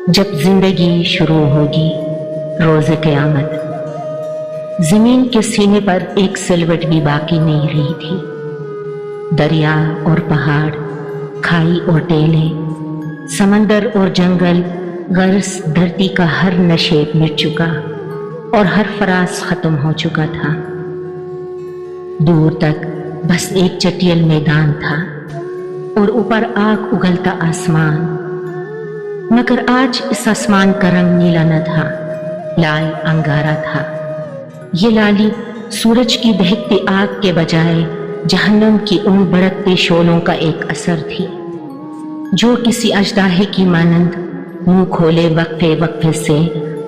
جب زندگی شروع ہوگی روز قیامت، زمین کے سینے پر ایک سلوٹ بھی باقی نہیں رہی تھی۔ دریا اور پہاڑ، کھائی اور ٹیلے، سمندر اور جنگل، غرض دھرتی کا ہر نشیب مٹ چکا اور ہر فراز ختم ہو چکا تھا۔ دور تک بس ایک چٹیل میدان تھا اور اوپر آگ اگلتا آسمان، مگر آج اس آسمان کا رنگ نیلا نہ تھا، لال انگارا تھا۔ یہ لالی سورج کی دہکتی آگ کے بجائے جہنم کی ان بھڑکتے شعلوں کا ایک اثر تھی، جو کسی اژدہے کی مانند منہ کھولے وقفے وقفے سے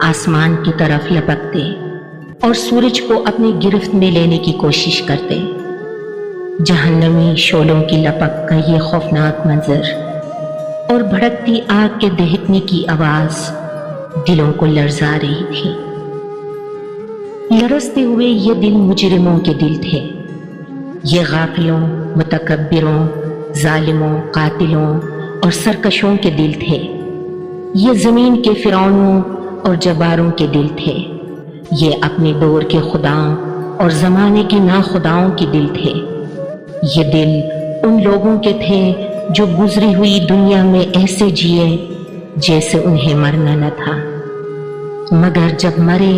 آسمان کی طرف لپکتے اور سورج کو اپنی گرفت میں لینے کی کوشش کرتے۔ جہنمی شعلوں کی لپک کا یہ خوفناک منظر اور بھڑکتی آگ کے دہکنے کی آواز دلوں کو لرزا رہی تھی۔ لرزتے ہوئے یہ دل مجرموں کے دل تھے، یہ غافلوں، متکبروں، ظالموں، قاتلوں اور سرکشوں کے دل تھے، یہ زمین کے فرعونوں اور جباروں کے دل تھے، یہ اپنے دور کے خداؤں اور زمانے کے ناخداؤں کے دل تھے۔ یہ دل ان لوگوں کے تھے جو گزری ہوئی دنیا میں ایسے جیے جیسے انہیں مرنا نہ تھا، مگر جب مرے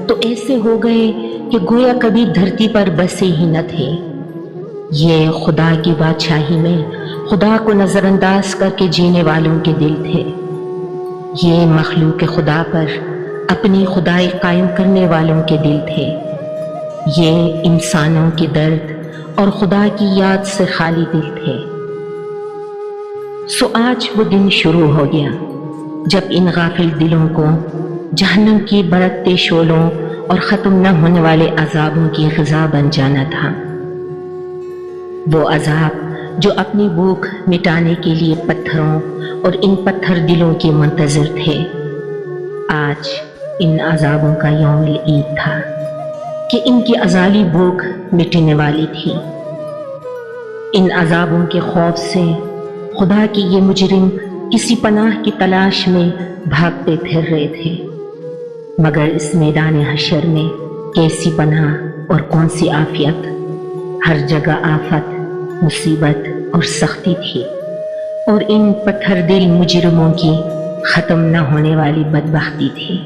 تو ایسے ہو گئے کہ گویا کبھی دھرتی پر بسے ہی نہ تھے۔ یہ خدا کی بادشاہی میں خدا کو نظر انداز کر کے جینے والوں کے دل تھے، یہ مخلوق خدا پر اپنی خدائی قائم کرنے والوں کے دل تھے، یہ انسانوں کے درد اور خدا کی یاد سے خالی دل تھے۔ سو آج وہ دن شروع ہو گیا جب ان غافل دلوں کو جہنم کی بھڑکتے شعلوں اور ختم نہ ہونے والے عذابوں کی غذا بن جانا تھا۔ وہ عذاب جو اپنی بھوک مٹانے کے لیے پتھروں اور ان پتھر دلوں کے منتظر تھے۔ آج ان عذابوں کا یوم العید تھا کہ ان کی ازالی بھوک مٹنے والی تھی۔ ان عذابوں کے خوف سے خدا کے یہ مجرم کسی پناہ کی تلاش میں بھاگتے پھر رہے تھے، مگر اس میدان حشر میں کیسی پناہ اور کون سی عافیت! ہر جگہ آفت، مصیبت اور سختی تھی، اور ان پتھر دل مجرموں کی ختم نہ ہونے والی بدبختی تھی۔